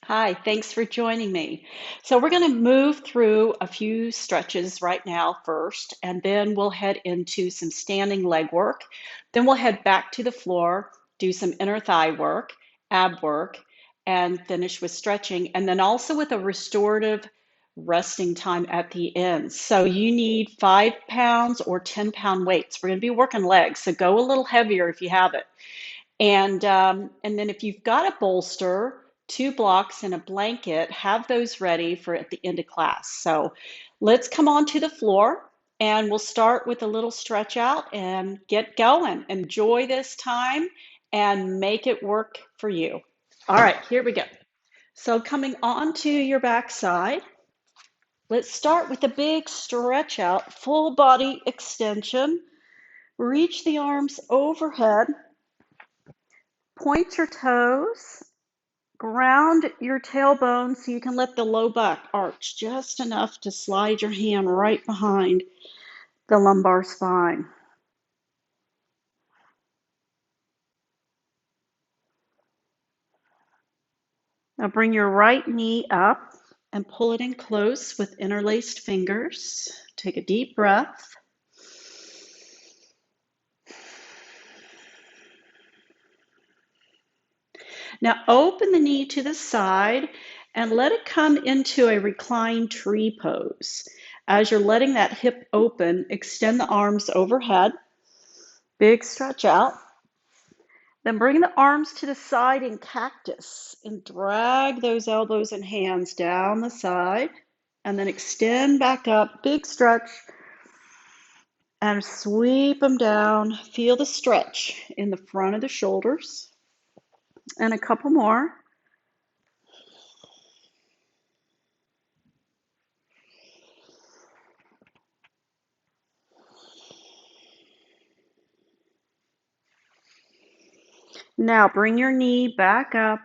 Hi, thanks for joining me. So, we're going to move through a few stretches right now first, and then we'll head into some standing leg work. Then we'll head back to the floor, do some inner thigh work, ab work, and finish with stretching, and then also with a restorative resting time at the end. So, you need 5 pounds or 10-pound weights. We're going to be working legs, so go a little heavier if you have it. And then if you've got a bolster, 2 blocks and a blanket, have those ready for at the end of class. So let's come on to the floor and we'll start with a little stretch out and get going. Enjoy this time and make it work for you. All right, here we go. So coming onto your backside, let's start with a big stretch out, full body extension. Reach the arms overhead. Point your toes, ground your tailbone so you can let the low back arch just enough to slide your hand right behind the lumbar spine. Now bring your right knee up and pull it in close with interlaced fingers. Take a deep breath. Now open the knee to the side and let it come into a reclined tree pose. As you're letting that hip open, extend the arms overhead. Big stretch out. Then bring the arms to the side in cactus and drag those elbows and hands down the side. And then extend back up, big stretch, and sweep them down. Feel the stretch in the front of the shoulders. And a couple more. Now bring your knee back up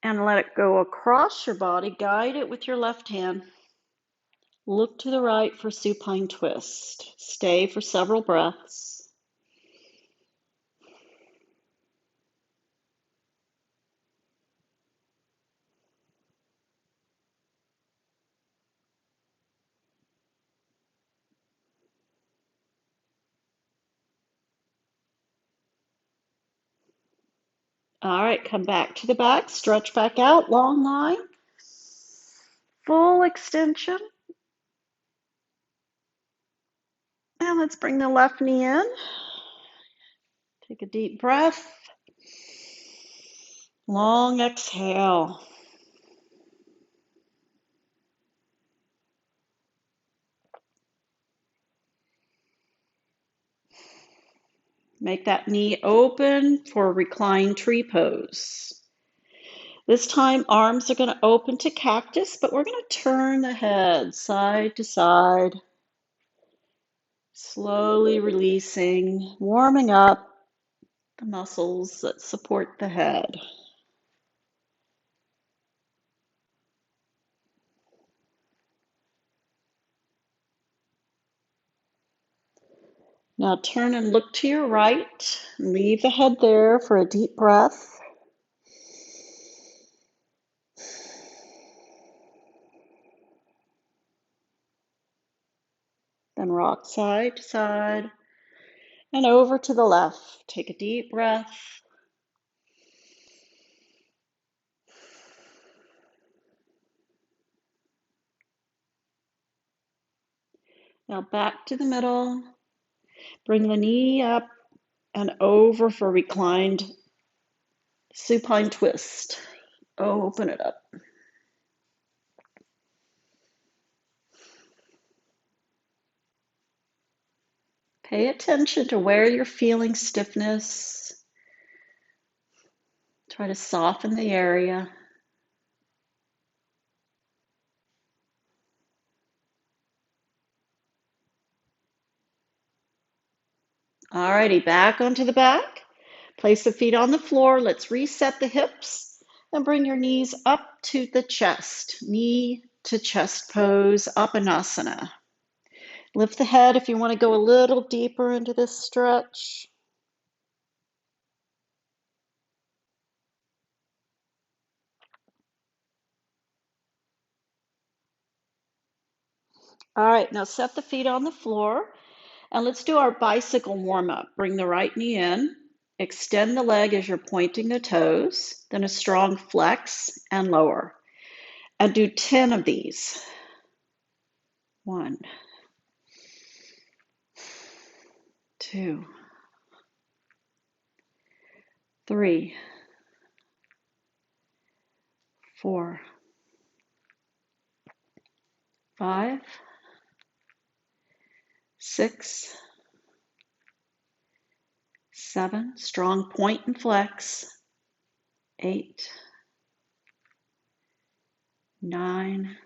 and let it go across your body. Guide it with your left hand. Look to the right for supine twist. Stay for several breaths. All right, come back to the back, stretch back out, long line, full extension. And let's bring the left knee in. Take a deep breath. Long exhale. Make that knee open for reclined tree pose. This time, arms are going to open to cactus, but we're going to turn the head side to side, slowly releasing, warming up the muscles that support the head. Now turn and look to your right. Leave the head there for a deep breath. Then rock side to side and over to the left. Take a deep breath. Now back to the middle. Bring the knee up and over for reclined supine twist. Open it up. Pay attention to where you're feeling stiffness. Try to soften the area. Alrighty, back onto the back. Place the feet on the floor. Let's reset the hips and bring your knees up to the chest. Knee to chest pose, Apanasana. Lift the head if you want to go a little deeper into this stretch. All right, now set the feet on the floor and let's do our bicycle warm up. Bring the right knee in, extend the leg as you're pointing the toes, then a strong flex and lower. And do 10 of these. 1, 2, 3, 4, 5, 6, 7, strong point and flex, 8, 9,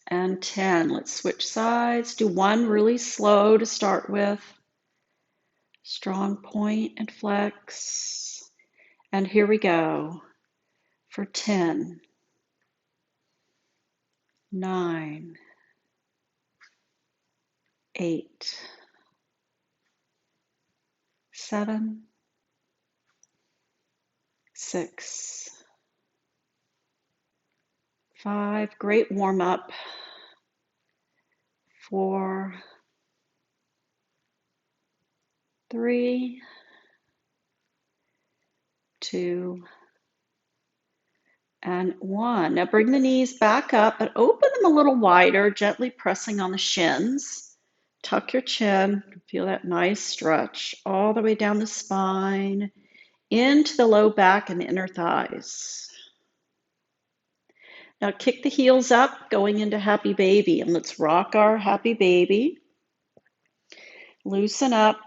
and 10. Let's switch sides. Do one really slow to start with. Strong point and flex. And here we go for 10, 9, 8, 7, 6, 5. Great warm up. 4, 3, 2, and 1. Now bring the knees back up and open them a little wider, gently pressing on the shins. Tuck your chin. Feel that nice stretch all the way down the spine, into the low back and inner thighs. Now kick the heels up, going into happy baby, and let's rock our happy baby. Loosen up.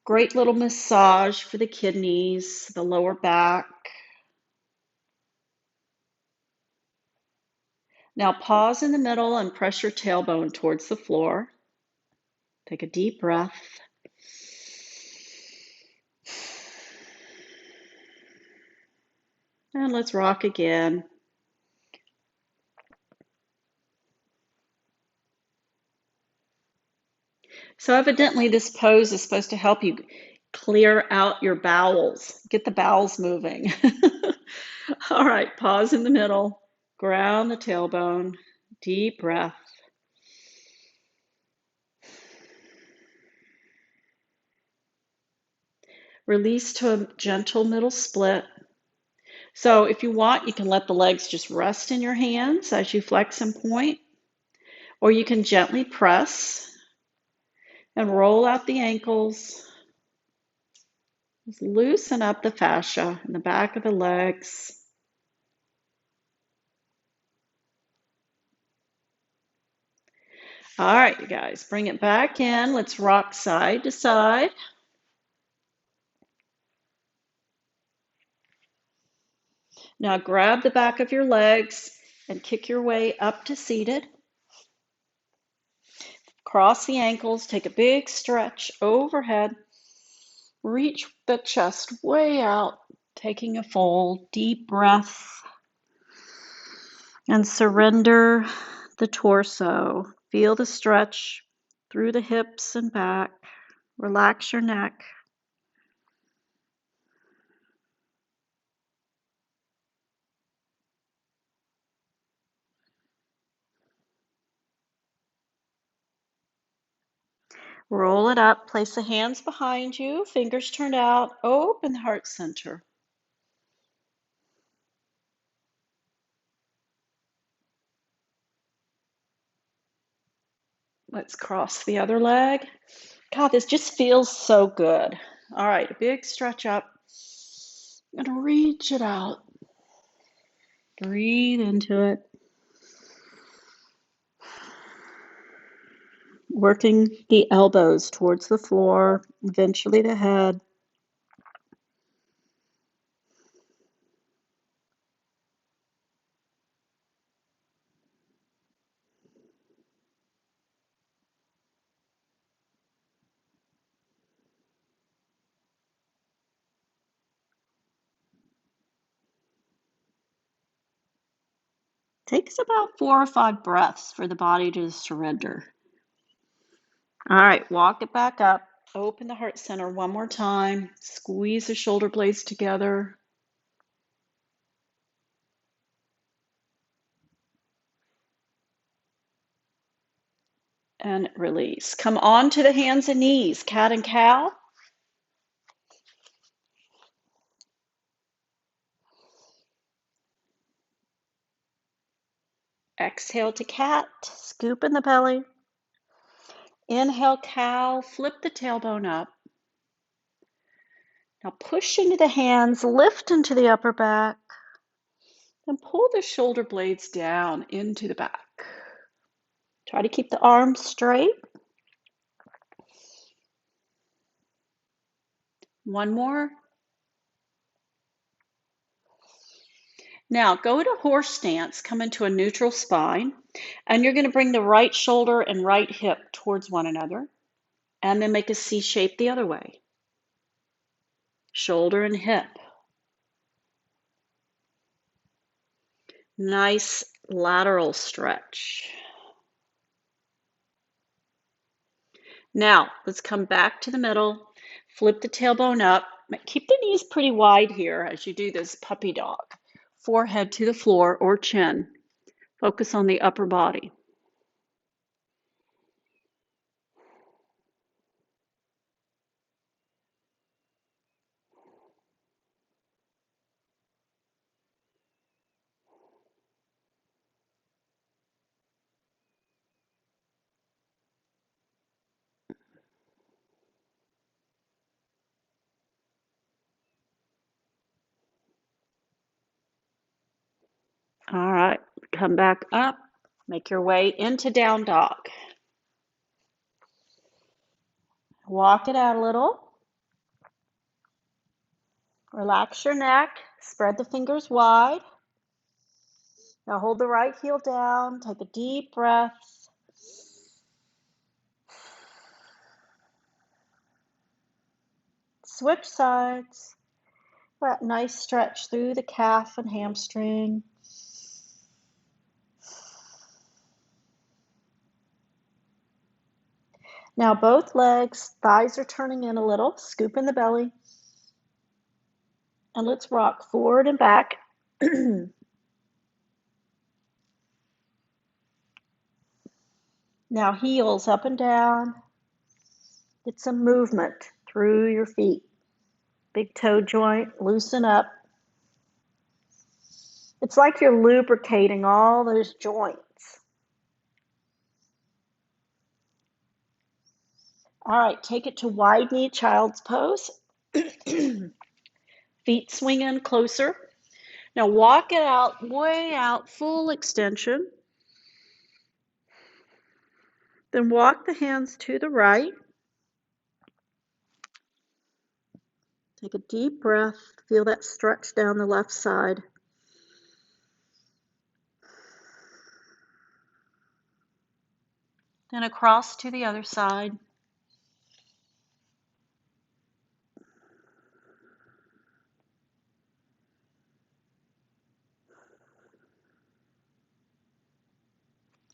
Great little massage for the kidneys, the lower back. Now pause in the middle and press your tailbone towards the floor. Take a deep breath. And let's rock again. So evidently this pose is supposed to help you clear out your bowels, get the bowels moving. All right, pause in the middle, ground the tailbone, deep breath. Release to a gentle middle split. So if you want, you can let the legs just rest in your hands as you flex and point, or you can gently press and roll out the ankles. Just loosen up the fascia in the back of the legs. All right, you guys, bring it back in. Let's rock side to side. Now grab the back of your legs and kick your way up to seated. Cross the ankles, take a big stretch overhead. Reach the chest way out, taking a full deep breath. And surrender the torso. Feel the stretch through the hips and back. Relax your neck. Roll it up, place the hands behind you, fingers turned out, open the heart center. Let's cross the other leg. God, this just feels so good. All right, a big stretch up and reach it out. Breathe into it. Working the elbows towards the floor, eventually the head. Takes about 4 or 5 breaths for the body to surrender. All right, walk it back up. Open the heart center one more time. Squeeze the shoulder blades together. And release. Come on to the hands and knees, cat and cow. Exhale to cat, scoop in the belly. Inhale, cow, flip the tailbone up. Now push into the hands, lift into the upper back, and pull the shoulder blades down into the back. Try to keep the arms straight. One more. Now go to horse stance, come into a neutral spine, and you're going to bring the right shoulder and right hip towards one another, and then make a C shape the other way. Shoulder and hip. Nice lateral stretch. Now, let's come back to the middle, flip the tailbone up. Keep the knees pretty wide here as you do this puppy dog. Forehead to the floor or chin. Focus on the upper body. All right, come back up. Make your way into down dog. Walk it out a little. Relax your neck. Spread the fingers wide. Now hold the right heel down. Take a deep breath. Switch sides. That nice stretch through the calf and hamstring. Now both legs, thighs are turning in a little. Scoop in the belly. And let's rock forward and back. Now heels up and down. Get some movement through your feet. Big toe joint, loosen up. It's like you're lubricating all those joints. All right, take it to wide knee child's pose. Feet swing in closer. Now walk it out, way out, full extension. Then walk the hands to the right. Take a deep breath. Feel that stretch down the left side. Then across to the other side.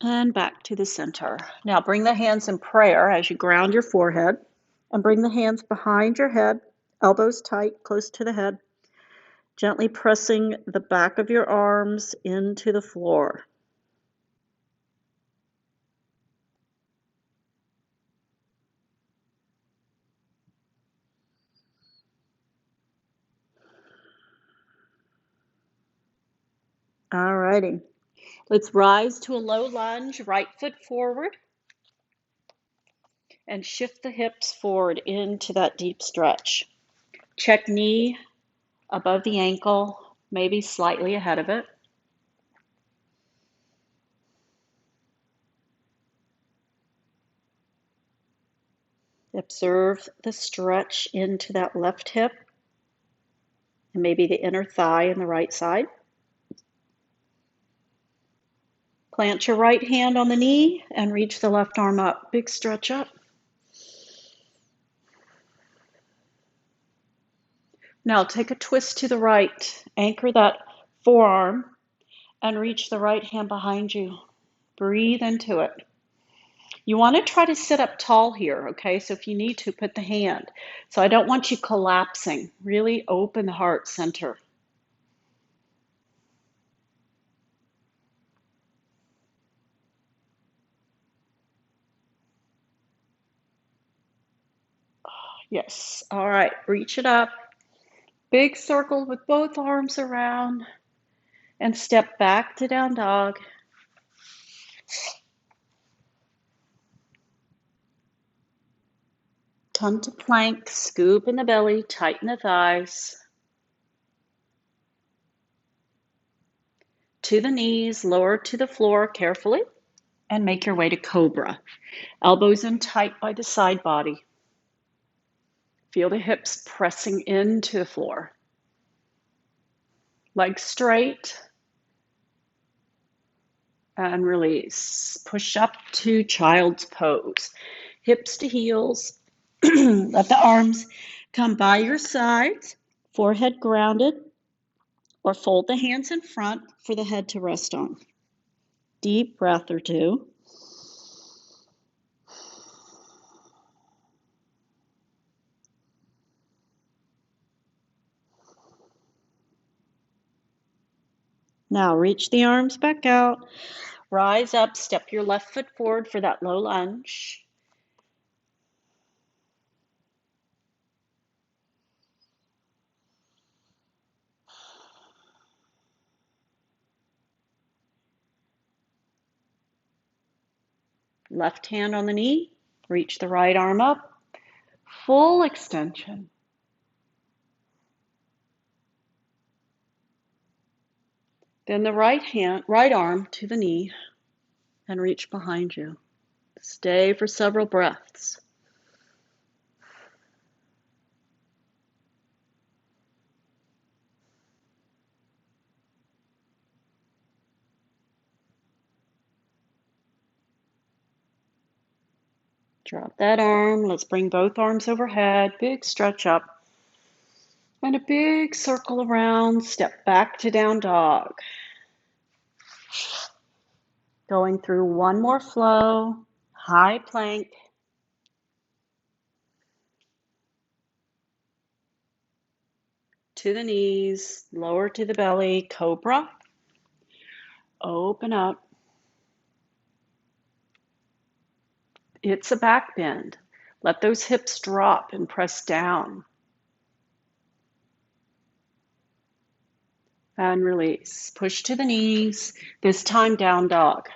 And back to the center. Now bring the hands in prayer as you ground your forehead. And bring the hands behind your head, elbows tight, close to the head. Gently pressing the back of your arms into the floor. All righty. Let's rise to a low lunge, right foot forward. And shift the hips forward into that deep stretch. Check knee above the ankle, maybe slightly ahead of it. Observe the stretch into that left hip and maybe the inner thigh on the right side. Plant your right hand on the knee and reach the left arm up. Big stretch up. Now take a twist to the right. Anchor that forearm and reach the right hand behind you. Breathe into it. You want to try to sit up tall here, okay? So if you need to, put the hand. So I don't want you collapsing. Really open the heart center. Yes. All right. Reach it up. Big circle with both arms around and step back to down dog. Come to plank, scoop in the belly, tighten the thighs. To the knees, lower to the floor carefully, and make your way to cobra. Elbows in tight by the side body. Feel the hips pressing into the floor. Legs straight. And release. Push up to child's pose. Hips to heels. Let the arms come by your sides. Forehead grounded. Or fold the hands in front for the head to rest on. Deep breath or two. Now reach the arms back out. Rise up, step your left foot forward for that low lunge. Left hand on the knee, reach the right arm up, full extension. Then the right arm to the knee and reach behind you. Stay for several breaths. Drop that arm. Let's bring both arms overhead. Big stretch up. And a big circle around. Step back to down dog. Going through one more flow. High plank. To the knees. Lower to the belly. Cobra. Open up. It's a back bend. Let those hips drop and press down. And release. Push to the knees. This time down dog.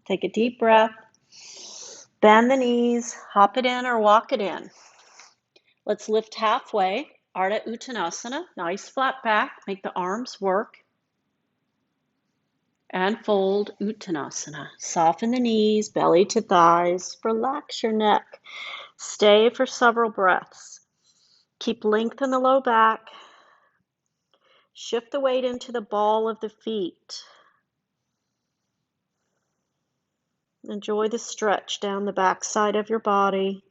Take a deep breath. Bend the knees. Hop it in or walk it in. Let's lift halfway. Ardha Uttanasana. Nice flat back. Make the arms work. And fold Uttanasana. Soften the knees, belly to thighs. Relax your neck. Stay for several breaths. Keep length in the low back. Shift the weight into the ball of the feet. Enjoy the stretch down the back side of your body.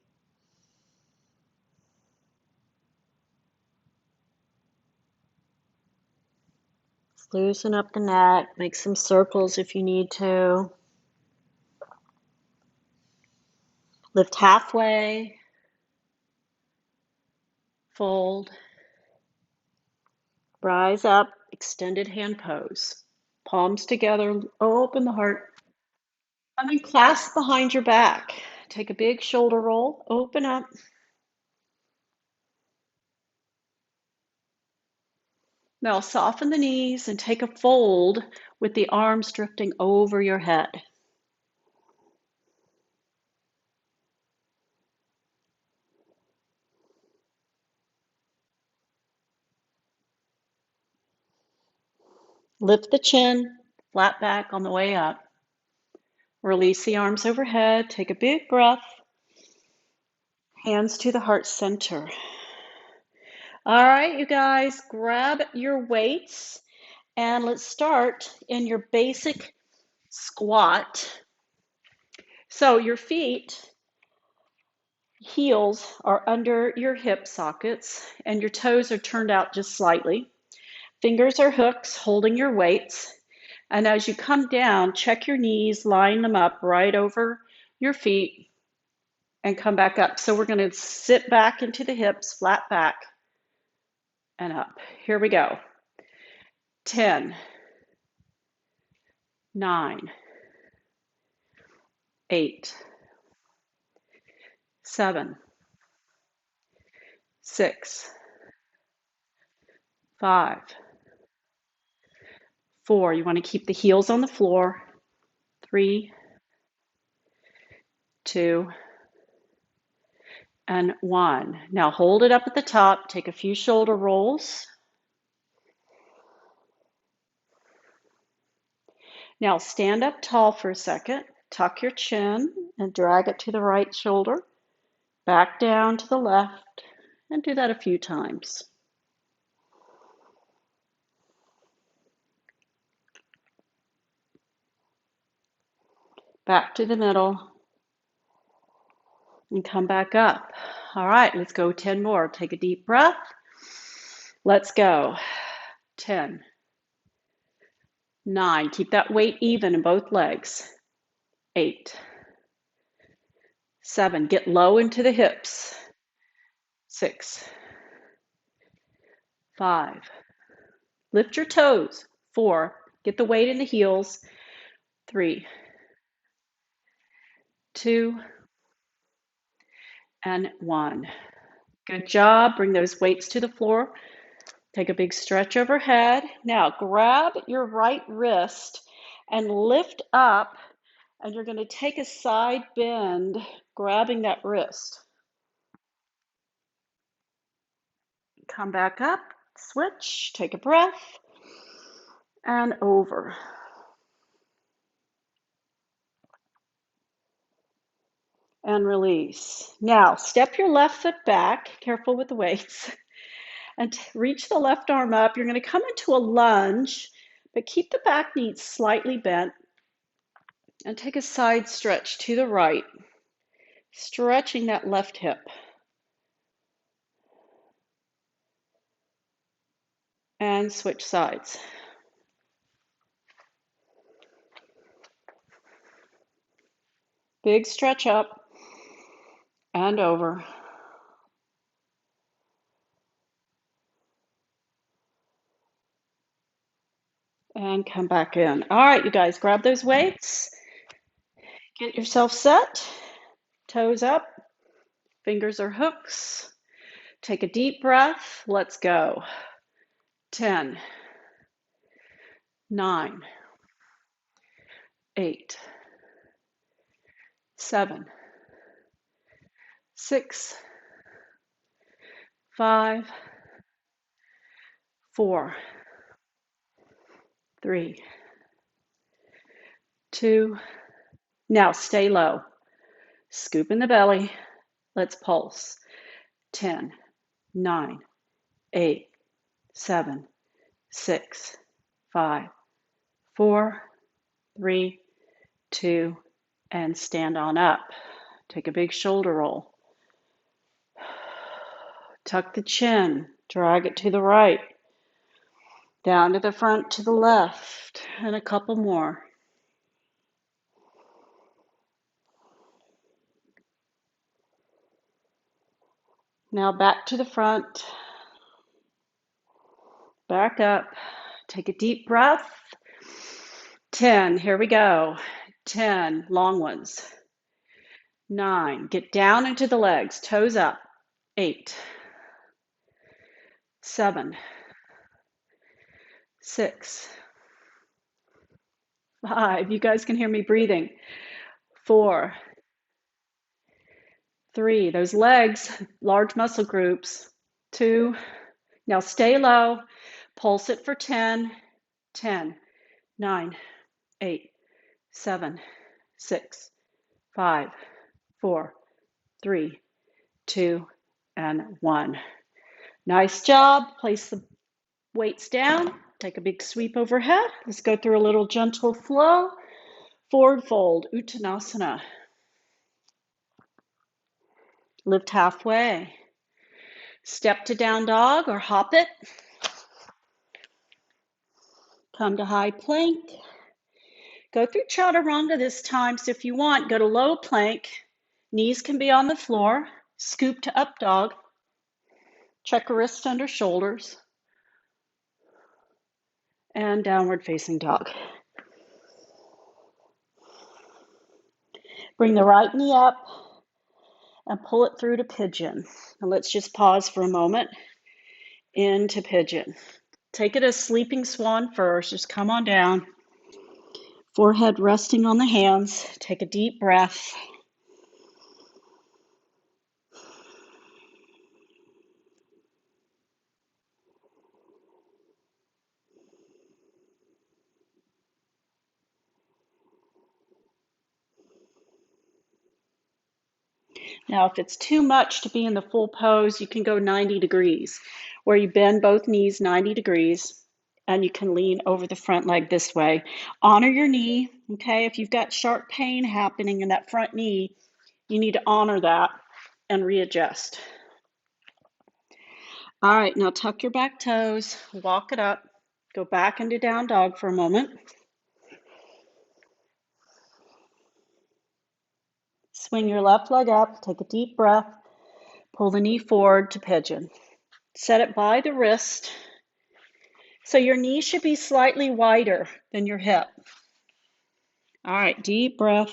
Loosen up the neck. Make some circles if you need to. Lift halfway. Fold. Rise up. Extended hand pose. Palms together. Open the heart. And then clasp behind your back. Take a big shoulder roll. Open up. Now soften the knees and take a fold with the arms drifting over your head. Lift the chin, flat back on the way up. Release the arms overhead. Take a big breath. Hands to the heart center. All right, you guys, grab your weights and let's start in your basic squat. So your feet, heels are under your hip sockets and your toes are turned out just slightly. Fingers are hooks holding your weights. And as you come down, check your knees, line them up right over your feet and come back up. So we're going to sit back into the hips, flat back and up. Here we go. 10, 9, 8, 7, 6, 5, 4. You want to keep the heels on the floor. 3, 2, and 1. Now hold it up at the top. Take a few shoulder rolls. Now stand up tall for a second. Tuck your chin and drag it to the right shoulder. Back down to the left, and do that a few times. Back to the middle, and come back up. All right, let's go 10 more. Take a deep breath. Let's go. 10, 9. Keep that weight even in both legs. 8, 7. Get low into the hips. 6, 5. Lift your toes. 4. Get the weight in the heels. 3, 2, and 1. Good job. Bring those weights to the floor. Take a big stretch overhead. Now grab your right wrist and lift up, and you're going to take a side bend, grabbing that wrist. Come back up, switch, take a breath, and over. And release. Now step your left foot back, careful with the weights, and reach the left arm up. You're going to come into a lunge, but keep the back knee slightly bent, and take a side stretch to the right, stretching that left hip. And switch sides. Big stretch up and over. And come back in. All right, you guys, grab those weights. Get yourself set. Toes up. Fingers are hooks. Take a deep breath. Let's go. 10, 9, 8, 7, 6, 5, 4, 3, 2. Now stay low. Scoop in the belly. Let's pulse. 10, 9, 8, 7, 6, 5, 4, 3, 2, and stand on up. Take a big shoulder roll. Tuck the chin, drag it to the right, down to the front to the left, and a couple more. Now back to the front, back up, take a deep breath. 10, here we go. 10, long ones. 9, get down into the legs, toes up. 8, 7, 6, 5, you guys can hear me breathing. 4, 3, those legs, large muscle groups. 2, now stay low, pulse it for 10, 10, 9, 8, 7, 6, 5, 4, 3, 2, and 1. Nice job. Place the weights down. Take a big sweep overhead. Let's go through a little gentle flow. Forward fold, Uttanasana. Lift halfway. Step to down dog or hop it. Come to high plank. Go through chaturanga this time, so if you want, go to low plank. Knees can be on the floor. Scoop to up dog. Check a wrist under shoulders. And downward facing dog. Bring the right knee up and pull it through to pigeon. And let's just pause for a moment. Into pigeon. Take it as sleeping swan first. Just come on down. Forehead resting on the hands. Take a deep breath. Now, if it's too much to be in the full pose, you can go 90 degrees, where you bend both knees 90 degrees, and you can lean over the front leg this way. Honor your knee, okay? If you've got sharp pain happening in that front knee, you need to honor that and readjust. All right, now tuck your back toes, walk it up, go back into down dog for a moment. Swing your left leg up, take a deep breath, pull the knee forward to pigeon. Set it by the wrist. So your knee should be slightly wider than your hip. All right, deep breath.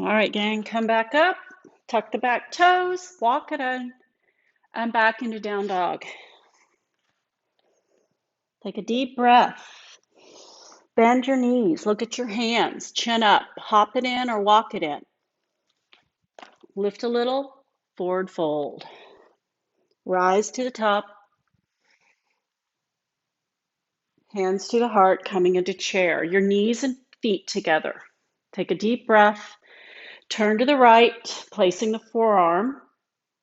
All right, gang, come back up, tuck the back toes, walk it in, and back into down dog. Take a deep breath. Bend your knees, look at your hands, chin up, hop it in or walk it in. Lift a little, forward fold. Rise to the top, hands to the heart, coming into chair. Your knees and feet together. Take a deep breath. Turn to the right, placing the forearm,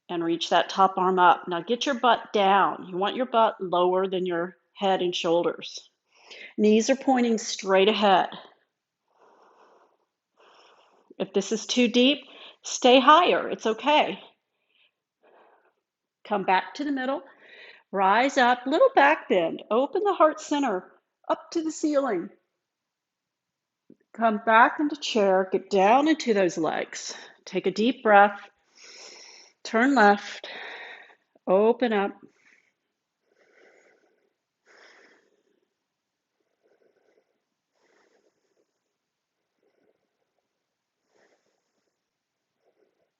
and reach that top arm up. Now get your butt down. You want your butt lower than your head and shoulders. Knees are pointing straight ahead. If this is too deep, stay higher. It's okay. Come back to the middle. Rise up, little back bend. Open the heart center up to the ceiling. Come back into chair. Get down into those legs. Take a deep breath. Turn left. Open up.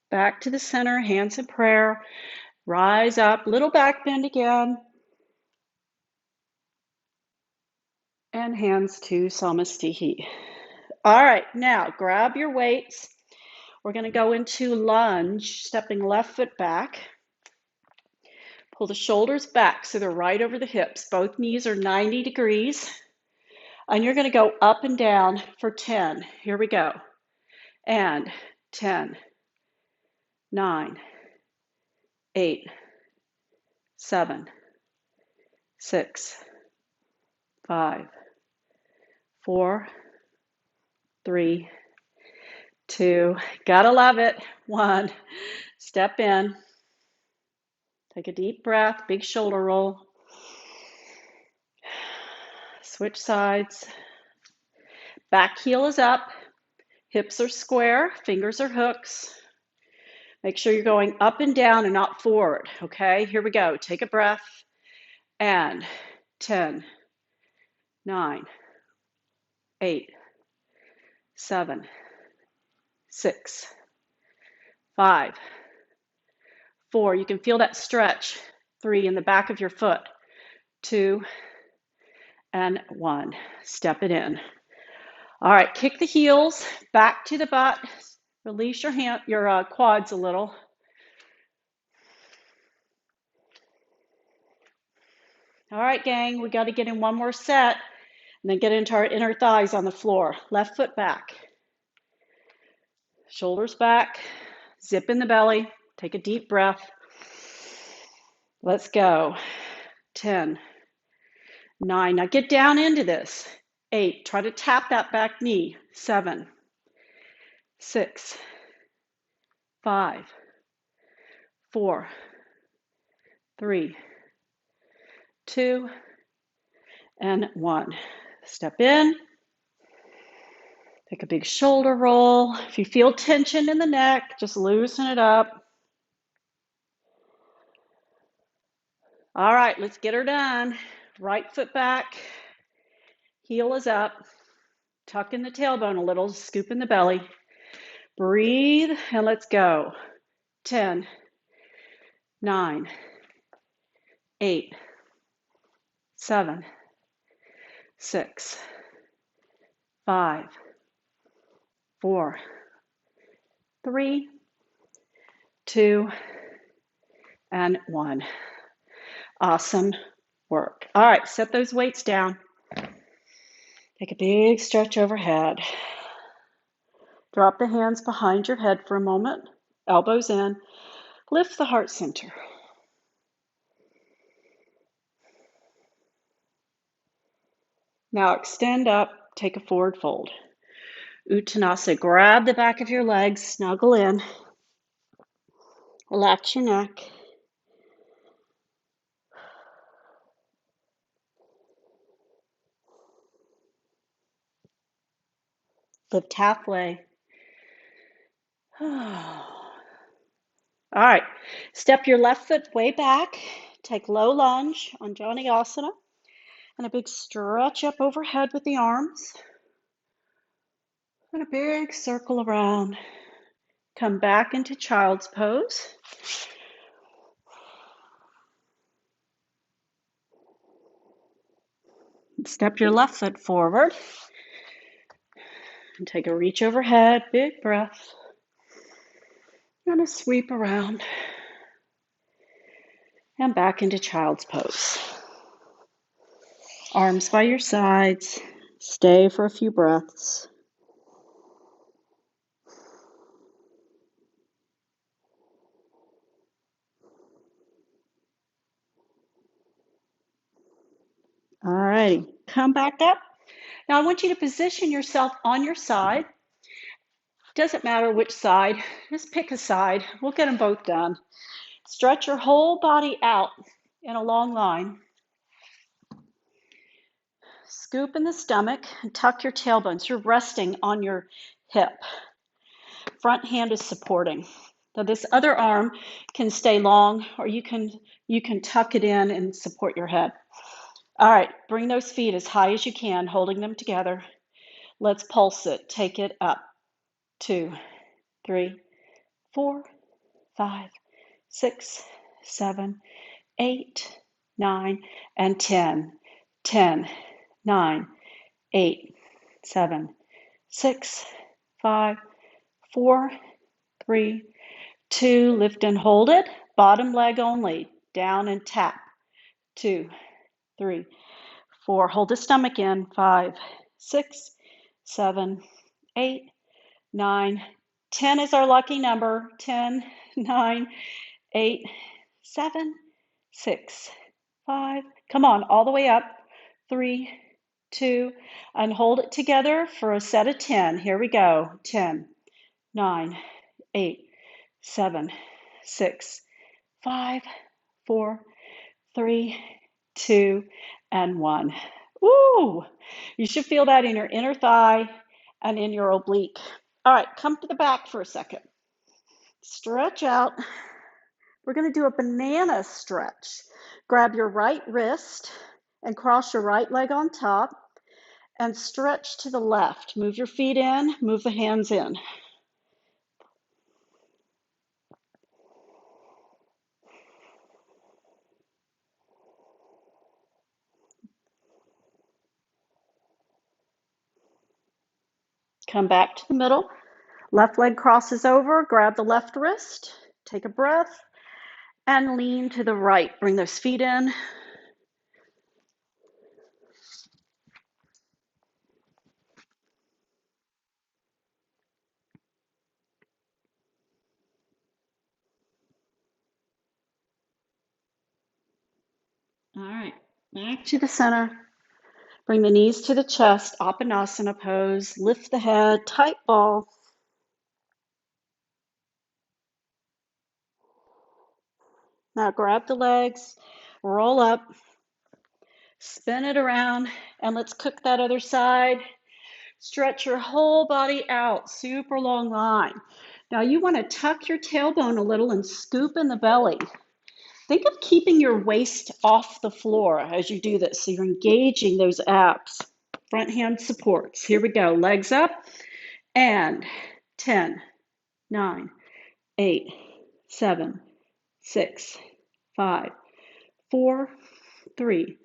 Back to the center, hands in prayer. Rise up, little back bend again. And hands to Samastihi. All right, now grab your weights. We're going to go into lunge, stepping left foot back. Pull the shoulders back so they're right over the hips. Both knees are 90 degrees. And you're going to go up and down for 10. Here we go. And 10, 9, 8, 7, 6, 5, 4, 3, 2, gotta love it. 1, step in. Take a deep breath, big shoulder roll. Switch sides. Back heel is up. Hips are square, fingers are hooks. Make sure you're going up and down and not forward, okay? Here we go. Take a breath. And 10, 9, 8, 7, 6, 5, 4. You can feel that stretch. 3 in the back of your foot. 2, and 1. Step it in. All right, kick the heels back to the butt. Release your quads a little. All right, gang, we got to get in one more set and then get into our inner thighs on the floor. Left foot back. Shoulders back. Zip in the belly. Take a deep breath. Let's go. 10, 9. Now get down into this. 8. Try to tap that back knee. 7, 6, 5, 4, 3, 2, and 1. Step in. Take a big shoulder roll. If you feel tension in the neck, just loosen it up. All right, let's get her done. Right foot back, heel is up. Tuck in the tailbone a little, scoop in the belly. Breathe, and let's go. 10, 9, 8, 7, 6, 5, 4, 3, 2, and 1. Awesome work. All right, set those weights down. Take a big stretch overhead. Drop the hands behind your head for a moment. Elbows in. Lift the heart center. Now extend up. Take a forward fold. Uttanasana. Grab the back of your legs. Snuggle in. Relax your neck. Lift halfway. All right. Step your left foot way back. Take low lunge on Jani Asana. And a big stretch up overhead with the arms. And a big circle around. Come back into child's pose. Step your left foot forward. And take a reach overhead, big breath. And a sweep around. And back into child's pose. Arms by your sides. Stay for a few breaths. All righty, come back up. Now I want you to position yourself on your side. Doesn't matter which side, just pick a side. We'll get them both done. Stretch your whole body out in a long line. Scoop in the stomach and tuck your tailbones. You're resting on your hip. Front hand is supporting. So this other arm can stay long, or you can tuck it in and support your head. All right, bring those feet as high as you can, holding them together. Let's pulse it. Take it up. 2, 3, 4, 5, 6, 7, 8, 9, and 10. 10, 9, 8, 7, 6, 5, 4, 3, 2. Lift and hold it. Bottom leg only. Down and tap. 2, 3, 4. Hold the stomach in. 5, 6, 7, 8, 9, 10 is our lucky number. 10, 9, 8, 7, 6, 5. Come on, all the way up. 3, 2, and hold it together for a set of 10. Here we go. 10, 9, 8, 7, 6, 5, 4, 3, 2, and 1. Woo! You should feel that in your inner thigh and in your oblique. All right, come to the back for a second. Stretch out. We're going to do a banana stretch. Grab your right wrist and cross your right leg on top and stretch to the left. Move your feet in, move the hands in. Come back to the middle. Left leg crosses over, grab the left wrist, take a breath, and lean to the right. Bring those feet in. All right, back to the center. Bring the knees to the chest, Apanasana pose. Lift the head, tight ball. Now grab the legs, roll up, spin it around, and let's cook that other side. Stretch your whole body out, super long line. Now you want to tuck your tailbone a little and scoop in the belly. Think of keeping your waist off the floor as you do this, so you're engaging those abs. Front hand supports. Here we go. Legs up, and 10, 9, 8, 7, 6, 5, 4, 3,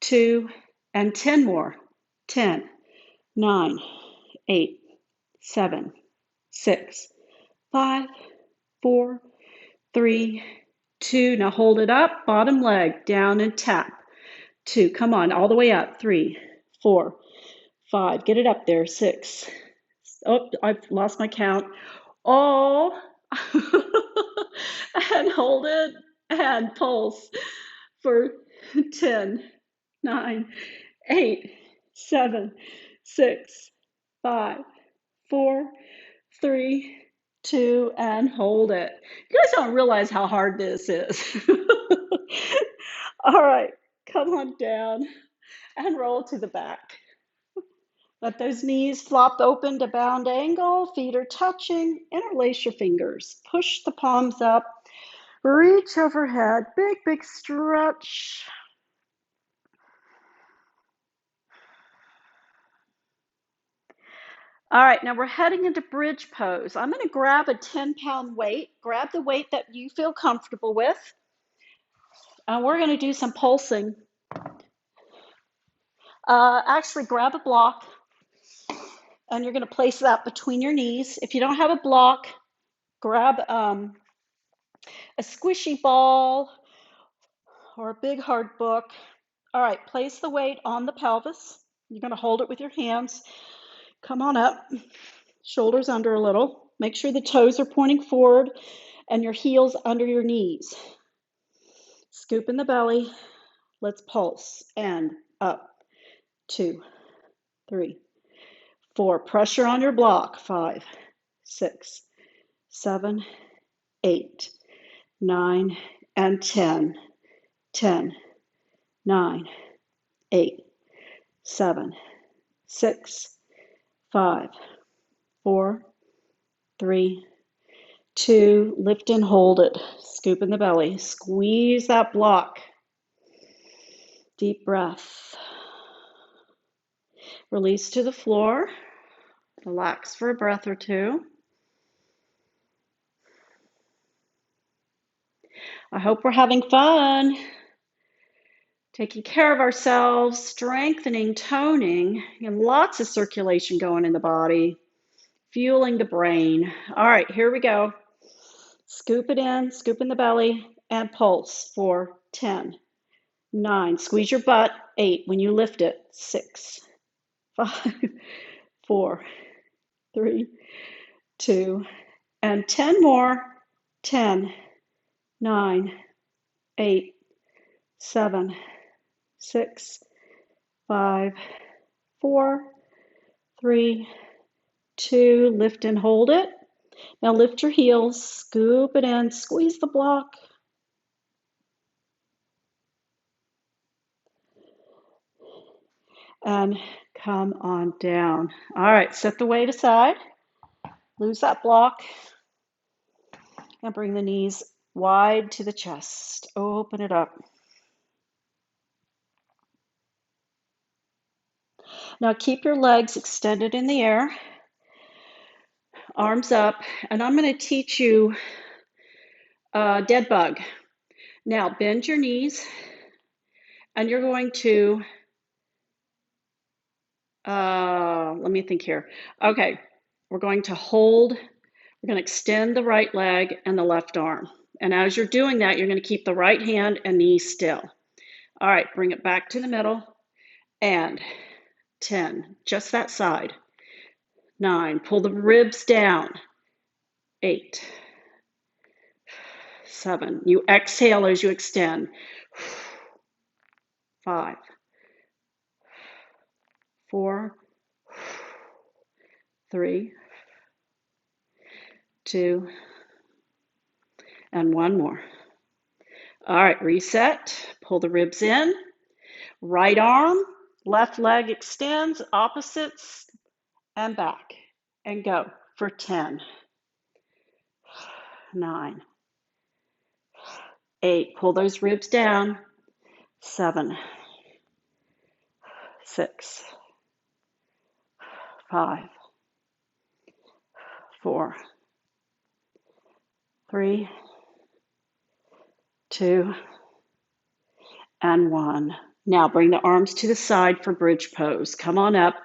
2, and 10 more. 10, 9, 8, 7, 6, 5, 4, 3, 2. Now hold it up, bottom leg down and tap. 2, come on, all the way up. 3, 4, 5, get it up there. 6, oh, I've lost my count. Oh, and hold it and pulse for 10, 9, 8, 7, 6, 5, 4, 3, 2, and hold it. You guys don't realize how hard this is. All right, come on down and roll to the back. Let those knees flop open to bound angle, feet are touching, interlace your fingers, push the palms up, reach overhead, big, big stretch. All right, now we're heading into bridge pose. I'm going to grab a 10-pound weight. Grab the weight that you feel comfortable with. And we're going to do some pulsing. Actually, grab a block, and you're going to place that between your knees. If you don't have a block, grab a squishy ball or a big hard book. All right, place the weight on the pelvis. You're going to hold it with your hands. Come on up, shoulders under a little. Make sure the toes are pointing forward and your heels under your knees. Scoop in the belly. Let's pulse. And up. 2, 3, 4. Pressure on your block. 5, 6, 7, 8, 9, and 10. 10, 9, 8, 7, 6, 5, 4, 3, 2. Lift and hold it. Scoop in the belly. Squeeze that block. Deep breath. Release to the floor. Relax for a breath or two. I hope we're having fun. Taking care of ourselves, strengthening, toning, and lots of circulation going in the body, fueling the brain. All right, here we go. Scoop it in, scoop in the belly, and pulse for 10, 9. Squeeze your butt. 8. When you lift it, 6, 5, 4, 3, 2, and 10 more. 10, 9, 8, 7, 6, 5, 4, 3, 2. Lift and hold it. Now lift your heels, scoop it in, squeeze the block. And come on down. All right, set the weight aside. Lose that block. And bring the knees wide to the chest. Open it up. Now keep your legs extended in the air. Arms up. And I'm going to teach you dead bug. Now bend your knees. And you're going to, let me think here. Okay, we're going to hold. We're going to extend the right leg and the left arm. And as you're doing that, you're going to keep the right hand and knee still. All right, bring it back to the middle. And 10, just that side. 9, pull the ribs down. 8, 7, you exhale as you extend. 5, 4, 3, 2, and one more. All right, reset. Pull the ribs in. Right arm, left leg extends, opposites, and back. And go for 10, 9, 8. Pull those ribs down. 7, 6, 5, 4, 3, 2, and 1. Now bring the arms to the side for bridge pose. Come on up.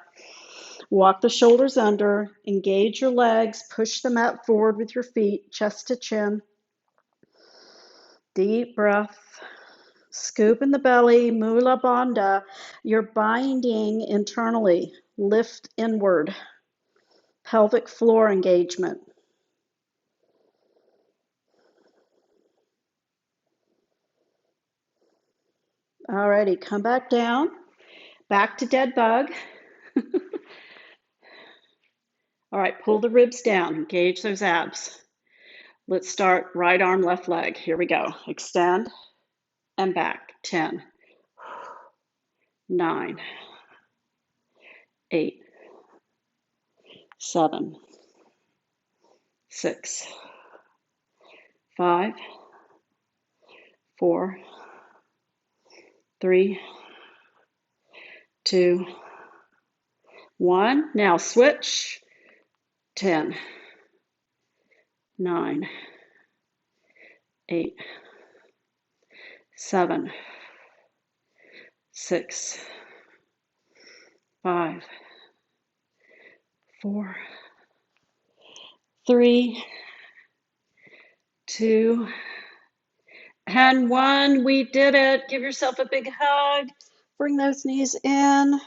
Walk the shoulders under. Engage your legs. Push the mat forward with your feet, chest to chin. Deep breath. Scoop in the belly. Mula Bandha. You're binding internally. Lift inward. Pelvic floor engagement. Alrighty, come back down. Back to dead bug. All right, pull the ribs down. Engage those abs. Let's start right arm, left leg. Here we go. Extend and back. 10, 9, 8, 7, 6, 5, 4, 3, 2, 1. Now switch. 10, 9, 8, 7, 6, 5, 4, 3, 2, and 1. We did it. Give yourself a big hug. Bring those knees in.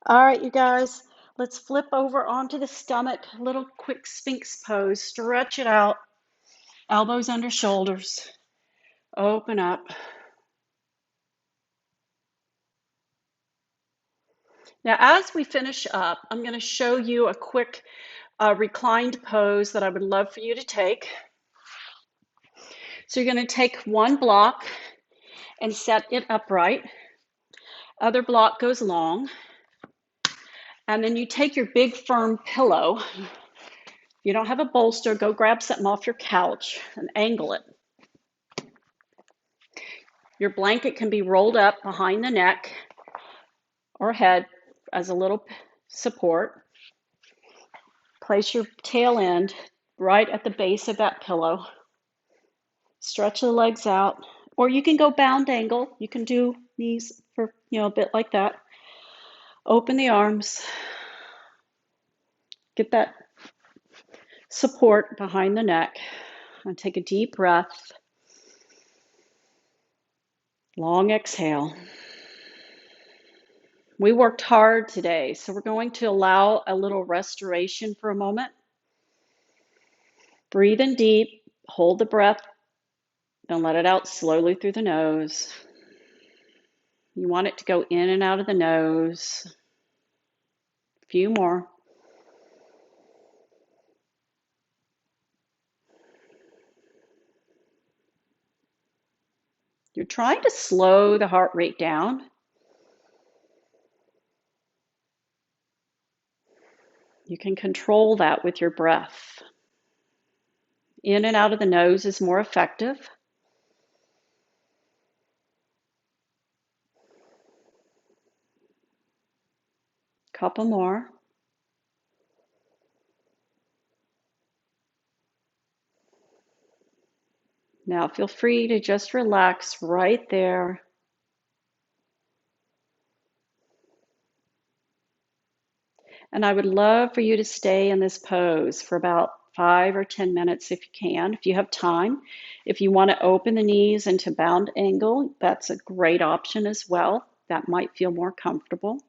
All right, you guys, let's flip over onto the stomach. Little quick Sphinx pose. Stretch it out. Elbows under shoulders. Open up. Now, as we finish up, I'm going to show you a quick reclined pose that I would love for you to take. So you're going to take one block and set it upright. Other block goes long. And then you take your big firm pillow. If you don't have a bolster, go grab something off your couch and angle it. Your blanket can be rolled up behind the neck or head as a little support. Place your tail end right at the base of that pillow. Stretch the legs out, or you can go bound angle. You can do knees for, a bit like that. Open the arms. Get that support behind the neck. And take a deep breath. Long exhale. We worked hard today, so we're going to allow a little restoration for a moment. Breathe in deep, hold the breath, and let it out slowly through the nose. You want it to go in and out of the nose. A few more. You're trying to slow the heart rate down. You can control that with your breath. In and out of the nose is more effective. Couple more. Now feel free to just relax right there. And I would love for you to stay in this pose for about 5 or 10 minutes if you can, if you have time. If you want to open the knees into bound angle, that's a great option as well. That might feel more comfortable.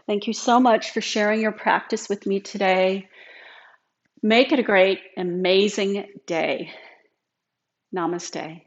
Thank you so much for sharing your practice with me today. Make it a great, amazing day. Namaste.